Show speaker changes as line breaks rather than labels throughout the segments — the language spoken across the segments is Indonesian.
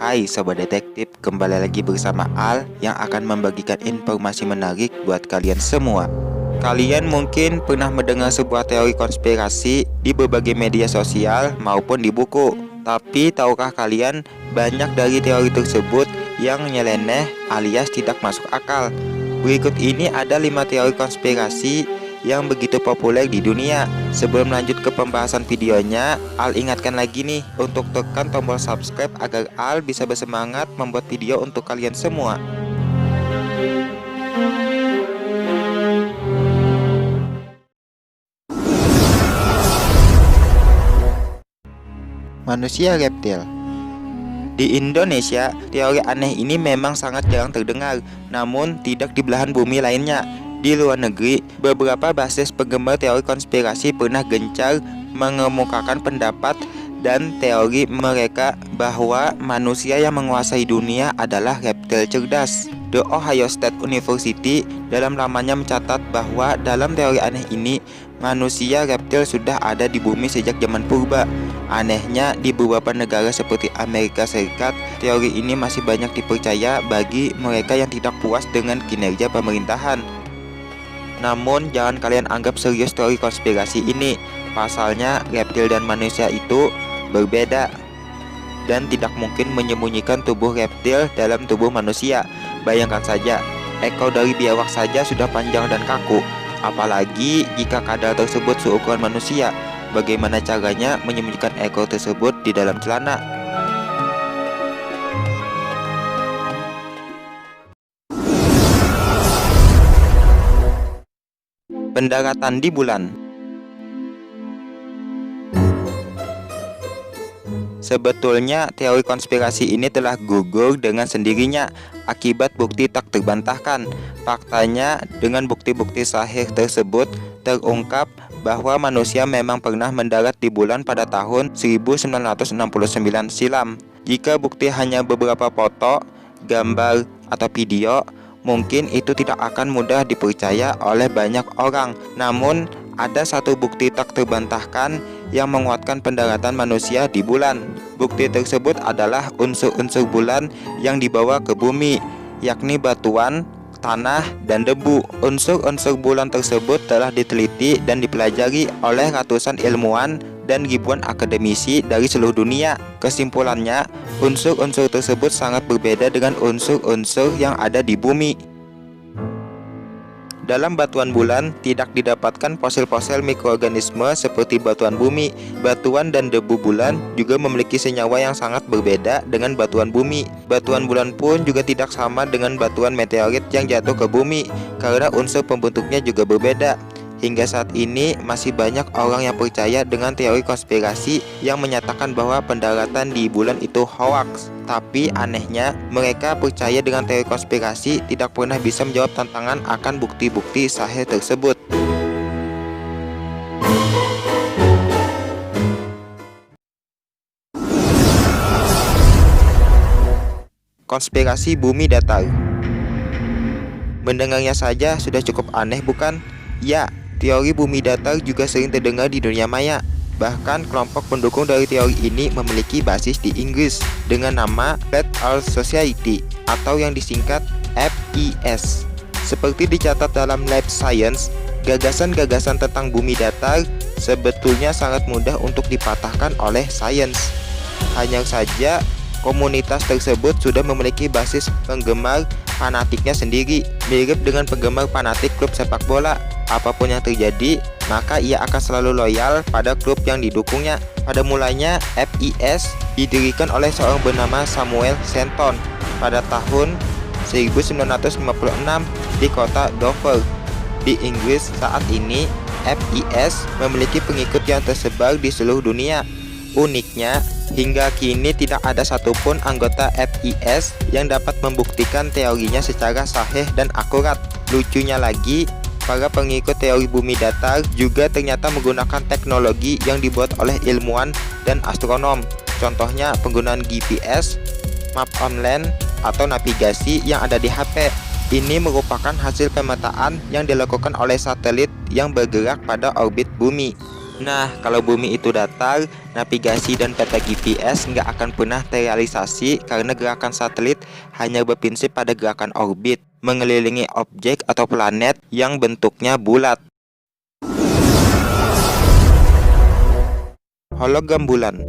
Hai Sobat Detektif, kembali lagi bersama Al yang akan membagikan informasi menarik buat kalian semua. Kalian mungkin pernah mendengar sebuah teori konspirasi di berbagai media sosial maupun di buku. Tapi tahukah kalian banyak dari teori tersebut yang nyeleneh alias tidak masuk akal? Berikut ini ada 5 teori konspirasi yang begitu populer di dunia. Sebelum lanjut ke pembahasan videonya, Al ingatkan lagi nih untuk tekan tombol subscribe agar Al bisa bersemangat membuat video untuk kalian semua. Manusia reptil. Di Indonesia, teori aneh ini memang sangat jarang terdengar, namun tidak di belahan bumi lainnya. Di luar negeri, beberapa basis penggemar teori konspirasi pernah gencar mengemukakan pendapat dan teori mereka bahwa manusia yang menguasai dunia adalah reptil cerdas. The Ohio State University dalam lamannya mencatat bahwa dalam teori aneh ini, manusia reptil sudah ada di bumi sejak zaman purba. Anehnya, di beberapa negara seperti Amerika Serikat, teori ini masih banyak dipercaya bagi mereka yang tidak puas dengan kinerja pemerintahan. Namun, jangan kalian anggap serius teori konspirasi ini. Pasalnya, reptil dan manusia itu berbeda dan tidak mungkin menyembunyikan tubuh reptil dalam tubuh manusia. Bayangkan saja, ekor dari biawak saja sudah panjang dan kaku. Apalagi jika kadal tersebut seukuran manusia. Bagaimana caranya menyembunyikan ekor tersebut di dalam celana? Pendaratan di bulan. Sebetulnya teori konspirasi ini telah gugur dengan sendirinya akibat bukti tak terbantahkan. Faktanya, dengan bukti-bukti sahih tersebut terungkap bahwa manusia memang pernah mendarat di bulan pada tahun 1969 silam. Jika bukti hanya beberapa foto, gambar, atau video, mungkin itu tidak akan mudah dipercaya oleh banyak orang. Namun, ada satu bukti tak terbantahkan yang menguatkan pendaratan manusia di bulan. Bukti tersebut adalah unsur-unsur bulan yang dibawa ke bumi, yakni batuan, tanah, dan debu. Unsur-unsur bulan tersebut telah diteliti dan dipelajari oleh ratusan ilmuwan dan ribuan akademisi dari seluruh dunia. Kesimpulannya, unsur-unsur tersebut sangat berbeda dengan unsur-unsur yang ada di bumi. Dalam batuan bulan tidak didapatkan fosil-fosil mikroorganisme seperti batuan bumi. Batuan dan debu bulan juga memiliki senyawa yang sangat berbeda dengan batuan bumi. Batuan bulan pun juga tidak sama dengan batuan meteorit yang jatuh ke bumi karena unsur pembentuknya juga berbeda. Hingga saat ini masih banyak orang yang percaya dengan teori konspirasi yang menyatakan bahwa pendaratan di bulan itu hoax. Tapi anehnya, mereka percaya dengan teori konspirasi tidak pernah bisa menjawab tantangan akan bukti-bukti sahih tersebut. Konspirasi bumi datar. Mendengarnya saja sudah cukup aneh, bukan? Ya, teori bumi datar juga sering terdengar di dunia maya. Bahkan kelompok pendukung dari teori ini memiliki basis di Inggris dengan nama Flat Earth Society atau yang disingkat FES. Seperti dicatat dalam Life Science, gagasan-gagasan tentang bumi datar sebetulnya sangat mudah untuk dipatahkan oleh sains. Hanya saja, komunitas tersebut sudah memiliki basis penggemar fanatiknya sendiri, mirip dengan penggemar fanatik klub sepak bola. Apapun yang terjadi, maka ia akan selalu loyal pada klub yang didukungnya. Pada mulanya, FES didirikan oleh seorang bernama Samuel Shenton pada tahun 1956 di kota Dover, di Inggris. Saat ini, FES memiliki pengikut yang tersebar di seluruh dunia. Uniknya, hingga kini tidak ada satupun anggota FES yang dapat membuktikan teorinya secara sahih dan akurat. Lucunya lagi, para pengikut teori bumi datar juga ternyata menggunakan teknologi yang dibuat oleh ilmuwan dan astronom. Contohnya penggunaan GPS, map online, atau navigasi yang ada di HP. Ini merupakan hasil pemetaan yang dilakukan oleh satelit yang bergerak pada orbit bumi. Nah, kalau bumi itu datar, navigasi dan peta GPS nggak akan pernah terrealisasi karena gerakan satelit hanya berprinsip pada gerakan orbit, mengelilingi objek atau planet yang bentuknya bulat. Hologram bulan.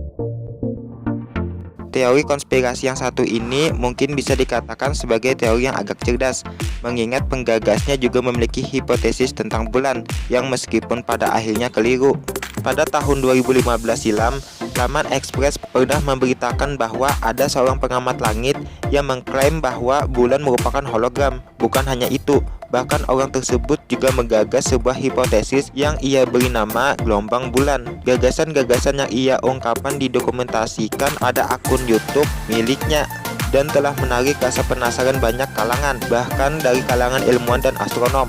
Teori konspirasi yang satu ini mungkin bisa dikatakan sebagai teori yang agak cerdas, mengingat penggagasnya juga memiliki hipotesis tentang bulan yang meskipun pada akhirnya keliru. Pada tahun 2015 silam, laman Express pernah memberitakan bahwa ada seorang pengamat langit yang mengklaim bahwa bulan merupakan hologram. Bukan hanya itu, bahkan orang tersebut juga menggagas sebuah hipotesis yang ia beri nama gelombang bulan. Gagasan-gagasan yang ia ungkapkan didokumentasikan pada akun YouTube miliknya dan telah menarik rasa penasaran banyak kalangan, bahkan dari kalangan ilmuwan dan astronom.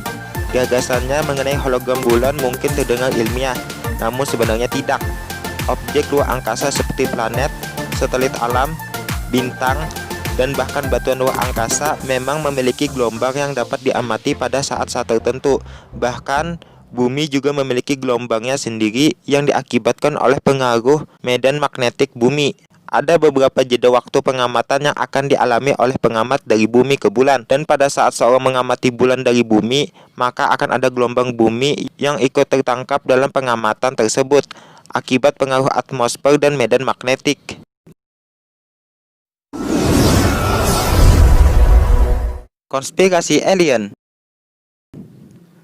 Gagasannya mengenai hologram bulan mungkin terdengar ilmiah, namun sebenarnya tidak. Objek luar angkasa seperti planet, satelit alam, bintang, dan bahkan batuan luar angkasa memang memiliki gelombang yang dapat diamati pada saat-saat tertentu. Bahkan, bumi juga memiliki gelombangnya sendiri yang diakibatkan oleh pengaruh medan magnetik bumi. Ada beberapa jeda waktu pengamatan yang akan dialami oleh pengamat dari bumi ke bulan. Dan pada saat seorang mengamati bulan dari bumi, maka akan ada gelombang bumi yang ikut tertangkap dalam pengamatan tersebut akibat pengaruh atmosfer dan medan magnetik. Konspirasi alien.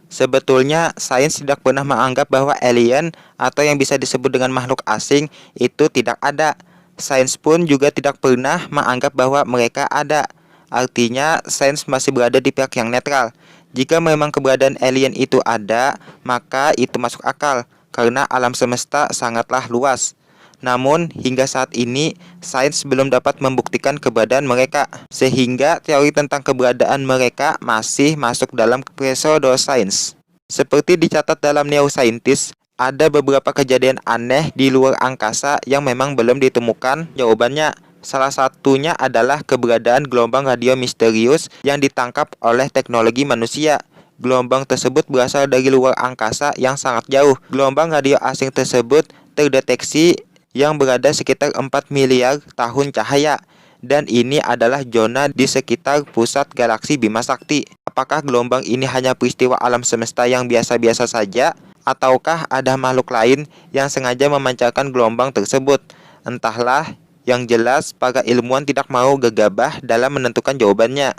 Sebetulnya, sains tidak pernah menganggap bahwa alien atau yang bisa disebut dengan makhluk asing itu tidak ada. Sains pun juga tidak pernah menganggap bahwa mereka ada. Artinya, sains masih berada di pihak yang netral. Jika memang keberadaan alien itu ada, maka itu masuk akal, karena alam semesta sangatlah luas. Namun, hingga saat ini, sains belum dapat membuktikan keberadaan mereka, sehingga teori tentang keberadaan mereka masih masuk dalam pseudosains. Seperti dicatat dalam Neuroscientist, ada beberapa kejadian aneh di luar angkasa yang memang belum ditemukan jawabannya. Salah satunya adalah keberadaan gelombang radio misterius yang ditangkap oleh teknologi manusia. Gelombang tersebut berasal dari luar angkasa yang sangat jauh. Gelombang radio asing tersebut terdeteksi yang berada sekitar 4 miliar tahun cahaya. Dan ini adalah zona di sekitar pusat galaksi Bima Sakti. Apakah gelombang ini hanya peristiwa alam semesta yang biasa-biasa saja? Ataukah ada makhluk lain yang sengaja memancarkan gelombang tersebut? Entahlah, yang jelas para ilmuwan tidak mau gegabah dalam menentukan jawabannya.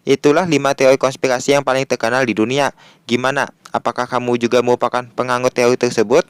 Itulah 5 teori konspirasi yang paling terkenal di dunia. Gimana? Apakah kamu juga merupakan penganut teori tersebut?